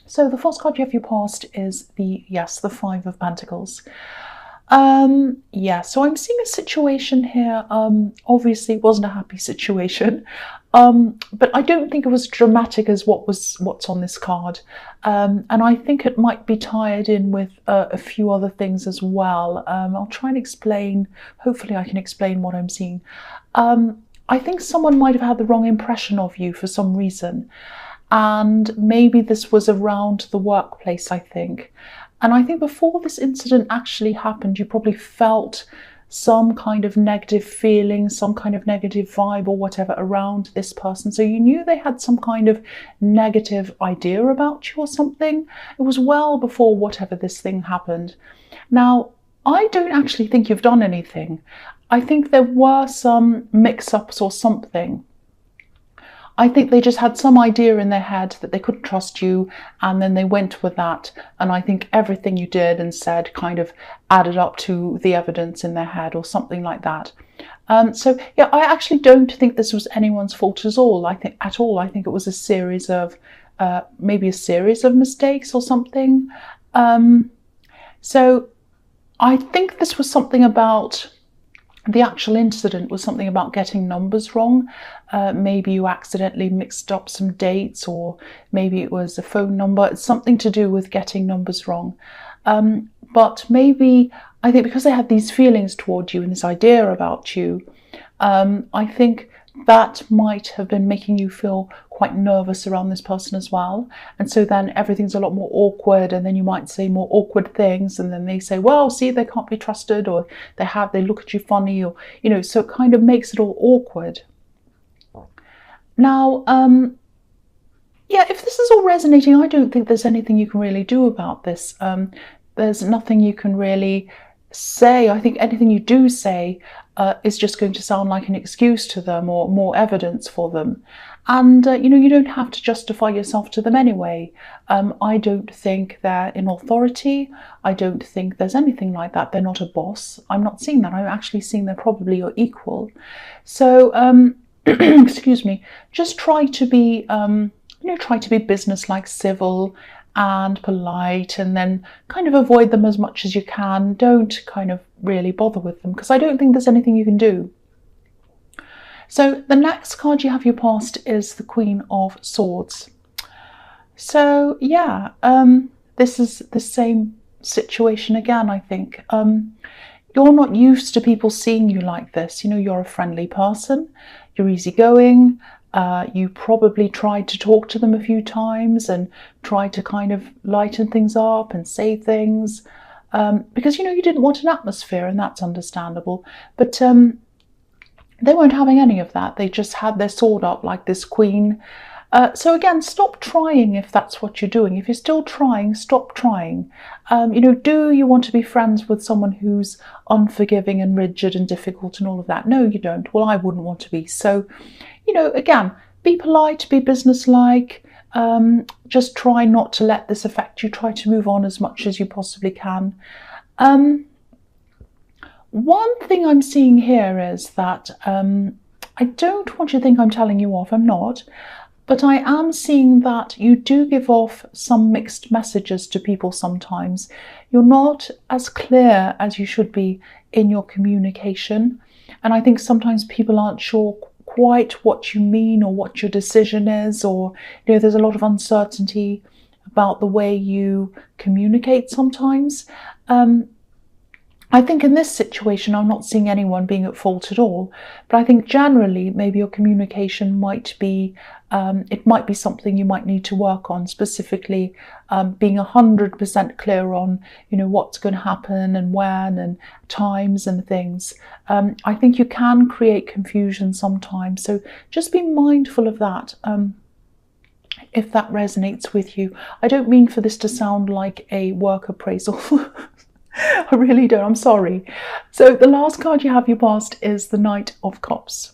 So the first card you have for your past is the Five of Pentacles. Yeah, so I'm seeing a situation here. Obviously it wasn't a happy situation. But I don't think it was dramatic as what's on this card. And I think it might be tied in with a few other things as well. I'll try and explain, hopefully I can explain what I'm seeing. I think someone might have had the wrong impression of you for some reason. And maybe this was around the workplace, I think. And I think before this incident actually happened, you probably felt some kind of negative feeling, some kind of negative vibe or whatever around this person. So you knew they had some kind of negative idea about you or something. It was well before whatever this thing happened. Now, I don't actually think you've done anything. I think there were some mix-ups or something. I think they just had some idea in their head that they couldn't trust you, and then they went with that. And I think everything you did and said kind of added up to the evidence in their head or something like that. So yeah, I actually don't think this was anyone's fault at all. I think it was a series of maybe a series of mistakes or something. So I think this was something about the actual incident was something about getting numbers wrong. Maybe you accidentally mixed up some dates, or maybe it was a phone number. It's something to do with getting numbers wrong. But maybe, I think because they had these feelings toward you and this idea about you, I think that might have been making you feel quite nervous around this person as well. And so then everything's a lot more awkward, and then you might say more awkward things, and then they say, well, see, they can't be trusted, or they look at you funny, or, you know, so it kind of makes it all awkward. Now, yeah, if this is all resonating, I don't think there's anything you can really do about this. There's nothing you can really say. I think anything you do say is just going to sound like an excuse to them or more evidence for them. And, you know, you don't have to justify yourself to them anyway. I don't think they're in authority. I don't think there's anything like that. They're not a boss. I'm not seeing that. I'm actually seeing they're probably your equal. So, excuse me, just try to be, try to be business-like, civil and polite, and then kind of avoid them as much as you can. Don't kind of really bother with them, because I don't think there's anything you can do. So the next card you have your past is the Queen of Swords. So yeah, this is the same situation again, I think. You're not used to people seeing you like this. You know, you're a friendly person, you're easygoing. You probably tried to talk to them a few times and tried to kind of lighten things up and say things, because, you know, you didn't want an atmosphere, and that's understandable. But they weren't having any of that. They just had their sword up like this queen. So again, stop trying if that's what you're doing. If you're still trying, stop trying. You know, do you want to be friends with someone who's unforgiving and rigid and difficult and all of that? No, you don't. Well, I wouldn't want to be. So, you know, again, be polite, be businesslike. Just try not to let this affect you. Try to move on as much as you possibly can. One thing I'm seeing here is that I don't want you to think I'm telling you off. I'm not. But I am seeing that you do give off some mixed messages to people sometimes. You're not as clear as you should be in your communication. And I think sometimes people aren't sure quite what you mean or what your decision is, or, you know, there's a lot of uncertainty about the way you communicate sometimes. I think in this situation, I'm not seeing anyone being at fault at all, but I think generally maybe your communication might be, it might be something you might need to work on, specifically being 100% clear on, you know, what's going to happen and when and times and things. I think you can create confusion sometimes, so just be mindful of that. If that resonates with you. I don't mean for this to sound like a work appraisal. I really don't, I'm sorry. So the last card you have your past is the Knight of Cups.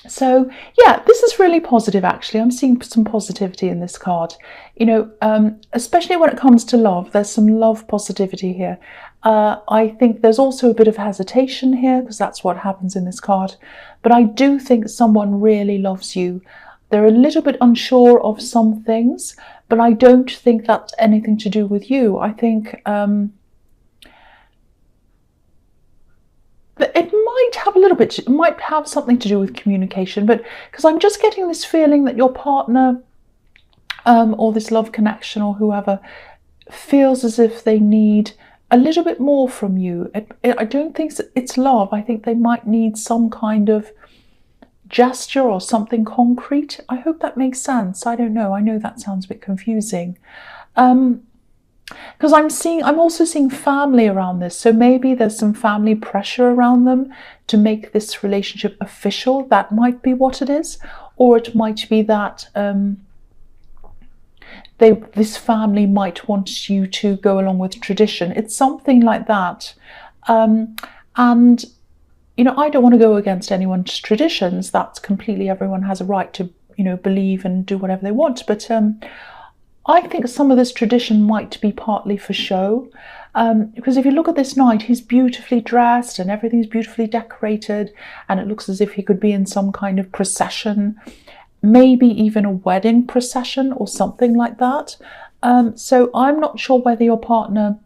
So yeah, this is really positive actually. I'm seeing some positivity in this card. You know, especially when it comes to love, there's some love positivity here. I think there's also a bit of hesitation here because that's what happens in this card. But I do think someone really loves you. They're a little bit unsure of some things, but I don't think that's anything to do with you. I think it might have a little bit, it might have something to do with communication, but because I'm just getting this feeling that your partner or this love connection or whoever feels as if they need a little bit more from you. I don't think it's love. I think they might need some kind of gesture or something concrete. I hope that makes sense. I don't know. I know that sounds a bit confusing. Because I'm also seeing family around this. So maybe there's some family pressure around them to make this relationship official. That might be what it is. Or it might be that this family might want you to go along with tradition. It's something like that. And, you know, I don't want to go against anyone's traditions. That's completely, everyone has a right to, you know, believe and do whatever they want. But I think some of this tradition might be partly for show. Because if you look at this knight, he's beautifully dressed and everything's beautifully decorated. And it looks as if he could be in some kind of procession. Maybe even a wedding procession or something like that. So I'm not sure whether your partner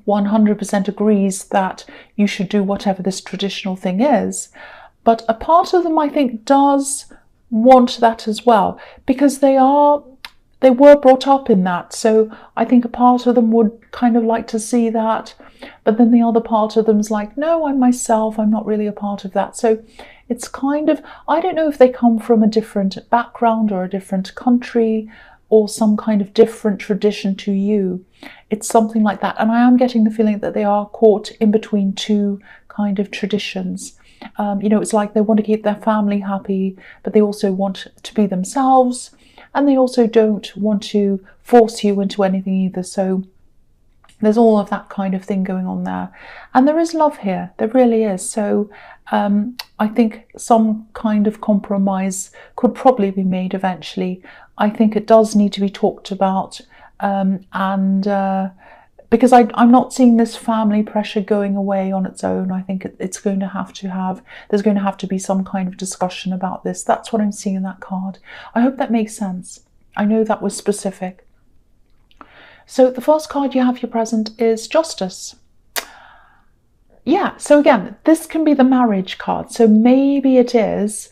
100% agrees that you should do whatever this traditional thing is. But a part of them, I think, does want that as well, because they were brought up in that. So I think a part of them would kind of like to see that. But then the other part of them's like, no, I'm myself. I'm not really a part of that. So it's kind of, I don't know if they come from a different background or a different country or some kind of different tradition to you. It's something like that. And I am getting the feeling that they are caught in between two kind of traditions. You know, it's like they want to keep their family happy, but they also want to be themselves. And they also don't want to force you into anything either. So there's all of that kind of thing going on there. And there is love here. There really is. So I think some kind of compromise could probably be made eventually. I think it does need to be talked about. Because I'm not seeing this family pressure going away on its own. I think there's going to have to be some kind of discussion about this. That's what I'm seeing in that card. I hope that makes sense. I know that was specific. So the first card you have here present is Justice. Yeah, so again, this can be the marriage card. So maybe it is,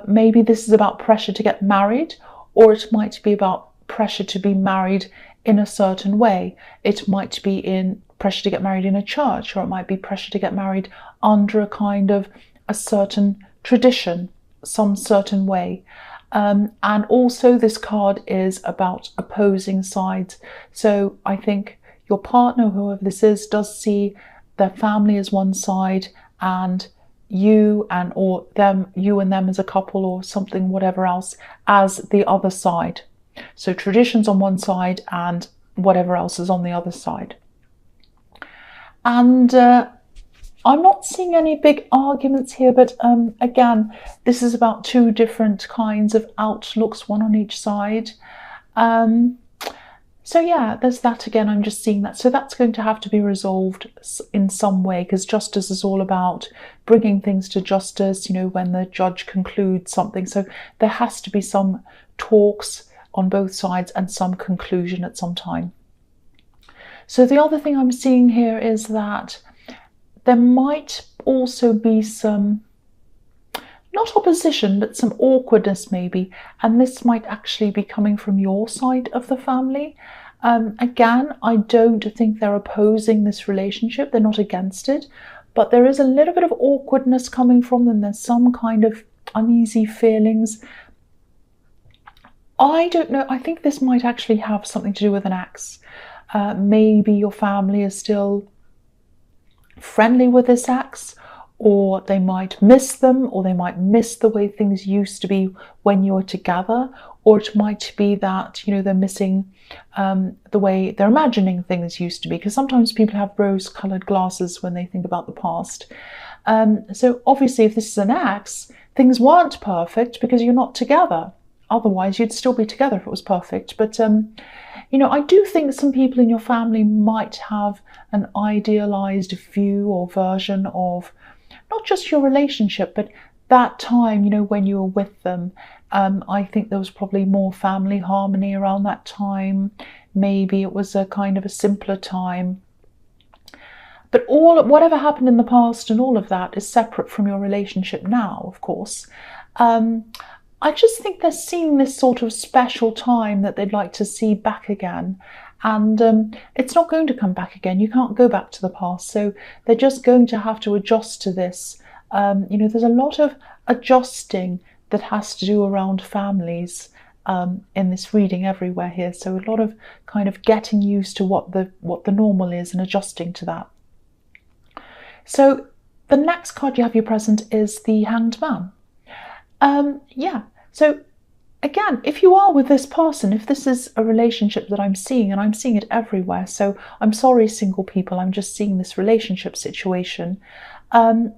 maybe this is about pressure to get married, or it might be about pressure to be married in a certain way. It might be in pressure to get married in a church, or it might be pressure to get married under a kind of a certain tradition, some certain way. And also this card is about opposing sides. So I think your partner, whoever this is, does see their family as one side and you and them as a couple or something, whatever else, as the other side. So traditions on one side and whatever else is on the other side. And I'm not seeing any big arguments here, but again, this is about two different kinds of outlooks, one on each side. So yeah, there's that again. I'm just seeing that. So that's going to have to be resolved in some way, because justice is all about bringing things to justice, you know, when the judge concludes something. So there has to be some talks on both sides and some conclusion at some time. So the other thing I'm seeing here is that there might also be some, not opposition, but some awkwardness maybe. And this might actually be coming from your side of the family. Again, I don't think they're opposing this relationship. They're not against it. But there is a little bit of awkwardness coming from them. There's some kind of uneasy feelings. I don't know. I think this might actually have something to do with an ex. Maybe your family is still friendly with this ex, or they might miss them, or they might miss the way things used to be when you were together, or it might be that, you know, they're missing the way they're imagining things used to be, because sometimes people have rose-colored glasses when they think about the past. So obviously, if this is an ex, things weren't perfect because you're not together. Otherwise, you'd still be together if it was perfect. But you know, I do think some people in your family might have an idealized view or version of not just your relationship, but that time, when you were with them, I think there was probably more family harmony around that time. Maybe it was a kind of a simpler time. But whatever happened in the past and all of that is separate from your relationship now, of course. I just think they're seeing this sort of special time that they'd like to see back again. And it's not going to come back again. You can't go back to the past. So they're just going to have to adjust to this. There's a lot of adjusting that has to do around families in this reading everywhere here. So a lot of kind of getting used to what the normal is and adjusting to that. So the next card you have your present is the Hanged Man. So again, if you are with this person, if this is a relationship that I'm seeing, and I'm seeing it everywhere, so I'm sorry, single people, I'm just seeing this relationship situation.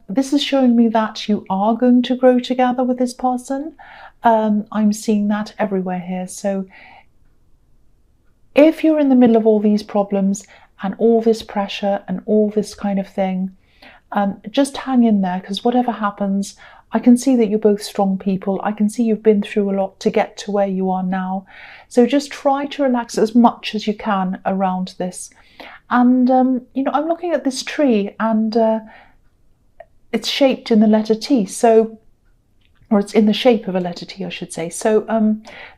This is showing me that you are going to grow together with this person. I'm seeing that everywhere here. So if you're in the middle of all these problems and all this pressure and all this kind of thing, just hang in there, because whatever happens, I can see that you're both strong people. I can see you've been through a lot to get to where you are now. So just try to relax as much as you can around this. And, I'm looking at this tree, and it's shaped in the letter T. Or it's in the shape of a letter T, I should say. So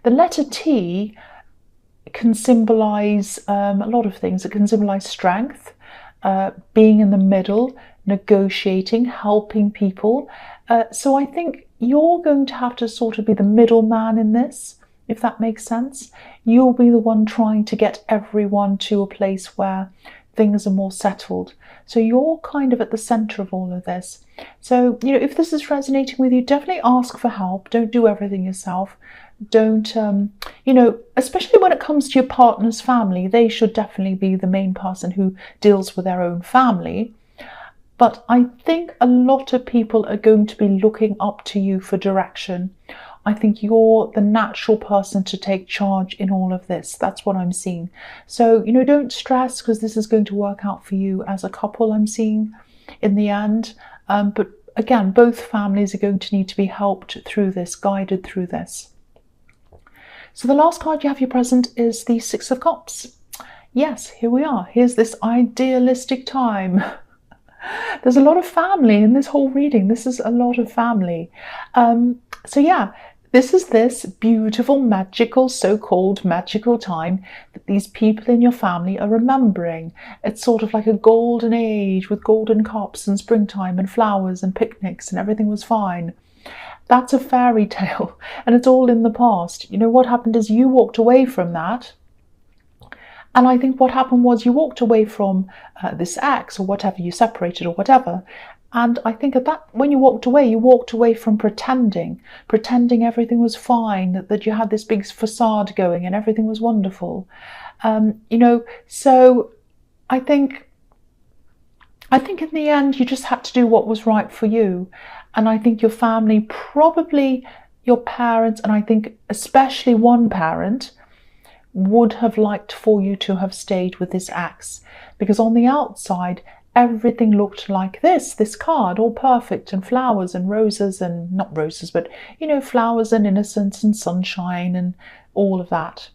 the letter T can symbolize a lot of things. It can symbolize strength, being in the middle, negotiating, helping people. So I think you're going to have to sort of be the middleman in this, if that makes sense. You'll be the one trying to get everyone to a place where things are more settled. So you're kind of at the center of all of this. So, if this is resonating with you, definitely ask for help. Don't do everything yourself. Don't, especially when it comes to your partner's family, they should definitely be the main person who deals with their own family. But I think a lot of people are going to be looking up to you for direction. I think you're the natural person to take charge in all of this. That's what I'm seeing. So, don't stress, because this is going to work out for you as a couple, I'm seeing, in the end. But again, both families are going to need to be helped through this, guided through this. So the last card you have your present is the Six of Cups. Yes, here we are. Here's this idealistic time. There's a lot of family in this whole reading. This is a lot of family. This is this beautiful, magical, so-called magical time that these people in your family are remembering. It's sort of like a golden age with golden cups and springtime and flowers and picnics and everything was fine. That's a fairy tale, and it's all in the past. What happened is you walked away from that. And I think what happened was you walked away from this ex or whatever, you separated or whatever. And I think when you walked away from pretending everything was fine, that you had this big facade going and everything was wonderful. So I think in the end, you just had to do what was right for you. And I think your family, probably your parents, and I think especially one parent, would have liked for you to have stayed with this ex, because on the outside everything looked like this card, all perfect, and flowers and roses, and not roses, but flowers and innocence and sunshine and all of that.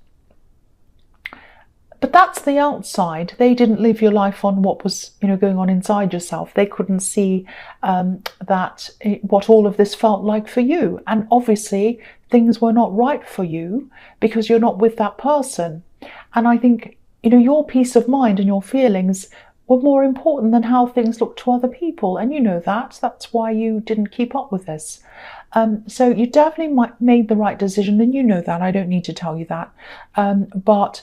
But that's the outside. They didn't live your life on what was going on inside yourself. They couldn't see what all of this felt like for you. And obviously things were not right for you because you're not with that person. And I think your peace of mind and your feelings were more important than how things looked to other people. And that's why you didn't keep up with this. So you definitely made the right decision, and that. I don't need to tell you that. But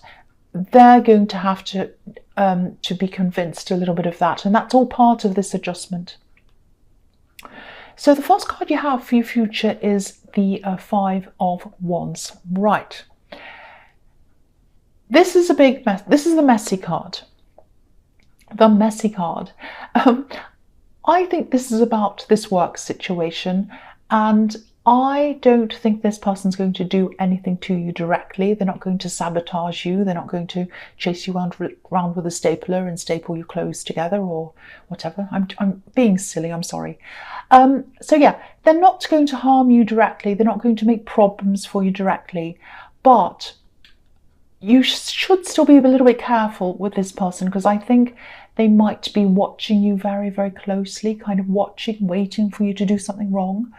they're going to have to be convinced a little bit of that, and that's all part of this adjustment. So the first card you have for your future is the Five of Wands. Right. This is a big mess. This is the messy card. The messy card. I think this is about this work situation, and I don't think this person's going to do anything to you directly. They're not going to sabotage you. They're not going to chase you around with a stapler and staple your clothes together or whatever. I'm being silly, I'm sorry. So yeah, they're not going to harm you directly. They're not going to make problems for you directly. But you should still be a little bit careful with this person, because I think they might be watching you very, very closely, kind of watching, waiting for you to do something wrong.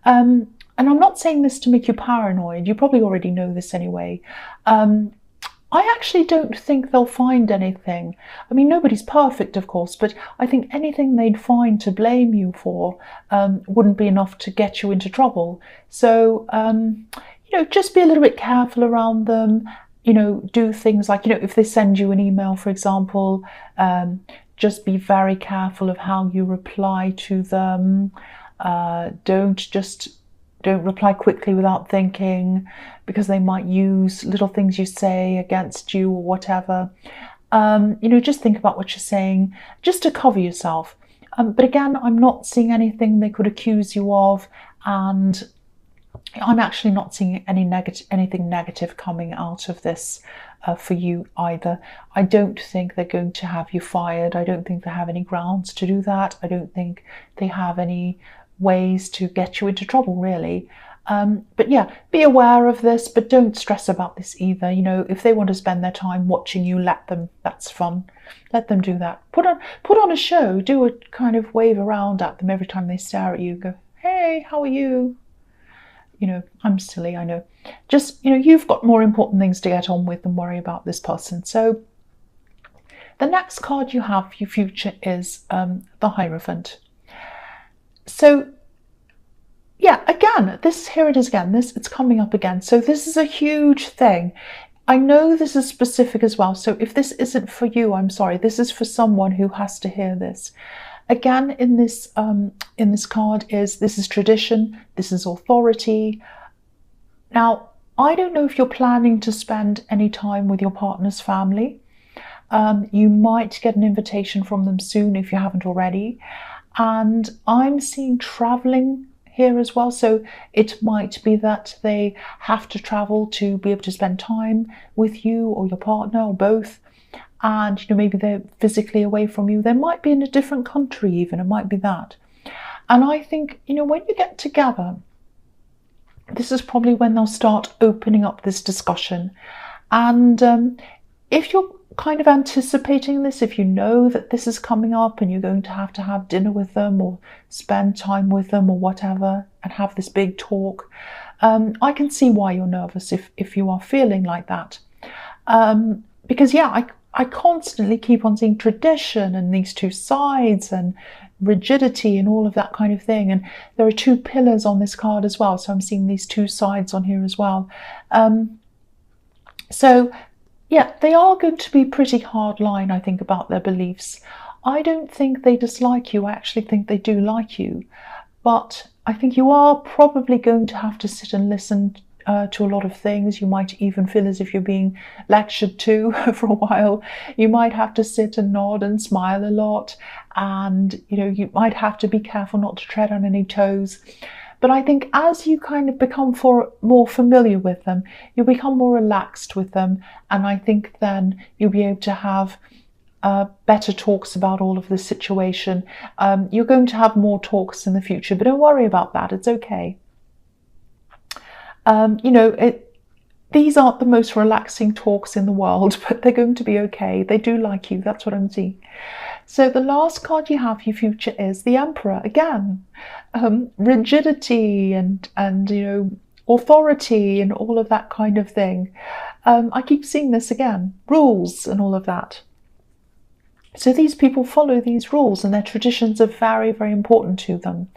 And I'm not saying this to make you paranoid. You probably already know this anyway. I actually don't think they'll find anything. I mean, nobody's perfect, of course, but I think anything they'd find to blame you for wouldn't be enough to get you into trouble. So, just be a little bit careful around them. Do things like, if they send you an email, for example, just be very careful of how you reply to them. Don't reply quickly without thinking, because they might use little things you say against you or whatever. Just think about what you're saying, just to cover yourself. But again, I'm not seeing anything they could accuse you of, and I'm actually not seeing anything negative coming out of this for you either. I don't think they're going to have you fired. I don't think they have any grounds to do that. I don't think they have any ways to get you into trouble, really. But yeah, be aware of this, but don't stress about this either. If they want to spend their time watching you, let them. That's fun. Let them do that. Put on a show. Do a kind of wave around at them every time they stare at you. Go, hey, how are you? I'm silly, I know. Just, you've got more important things to get on with than worry about this person. So the next card you have for your future is the Hierophant. So yeah, again, here it is again. It's coming up again. So this is a huge thing. I know this is specific as well. So if this isn't for you, I'm sorry. This is for someone who has to hear this. Again, in this card this is tradition, this is authority. Now, I don't know if you're planning to spend any time with your partner's family. You might get an invitation from them soon if you haven't already. And I'm seeing traveling here as well. So it might be that they have to travel to be able to spend time with you or your partner or both. And maybe they're physically away from you. They might be in a different country even. It might be that. And I think, when you get together, this is probably when they'll start opening up this discussion. And if you're kind of anticipating this, if you know that this is coming up and you're going to have dinner with them or spend time with them or whatever and have this big talk, I can see why you're nervous if you are feeling like that. Because yeah, I constantly keep on seeing tradition and these two sides and rigidity and all of that kind of thing. And there are two pillars on this card as well. So I'm seeing these two sides on here as well. So yeah, they are going to be pretty hard line, I think, about their beliefs. I don't think they dislike you. I actually think they do like you. But I think you are probably going to have to sit and listen to a lot of things. You might even feel as if you're being lectured to for a while. You might have to sit and nod and smile a lot, and you might have to be careful not to tread on any toes. But I think as you kind of become more familiar with them, you'll become more relaxed with them, and I think then you'll be able to have better talks about all of this situation. You're going to have more talks in the future, but don't worry about that. It's okay. These aren't the most relaxing talks in the world, but they're going to be okay. They do like you. That's what I'm seeing. So the last card you have for your future is the Emperor. Again, rigidity and authority and all of that kind of thing. I keep seeing this again. Rules and all of that. So these people follow these rules, and their traditions are very, very important to them.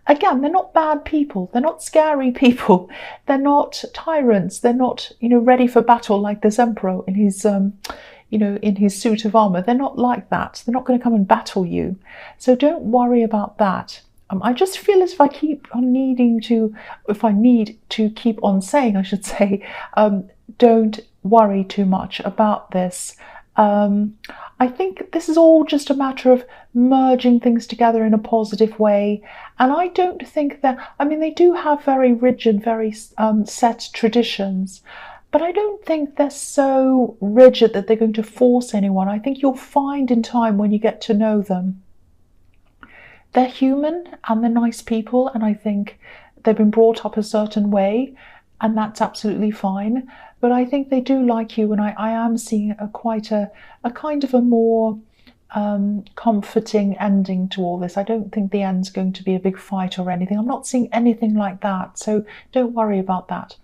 Again, they're not bad people. They're not scary people. They're not tyrants. They're not, ready for battle like this Emperor in his, in his suit of armor. They're not like that. They're not going to come and battle you. So don't worry about that. I just feel as if I need to keep on saying, I should say, don't worry too much about this. I think this is all just a matter of merging things together in a positive way. And I don't think that, I mean, they do have very rigid, very set traditions, but I don't think they're so rigid that they're going to force anyone. I think you'll find in time when you get to know them, they're human and they're nice people, and I think they've been brought up a certain way, and that's absolutely fine. But I think they do like you, and I am seeing a kind of a more comforting ending to all this. I don't think the end's going to be a big fight or anything. I'm not seeing anything like that, so don't worry about that.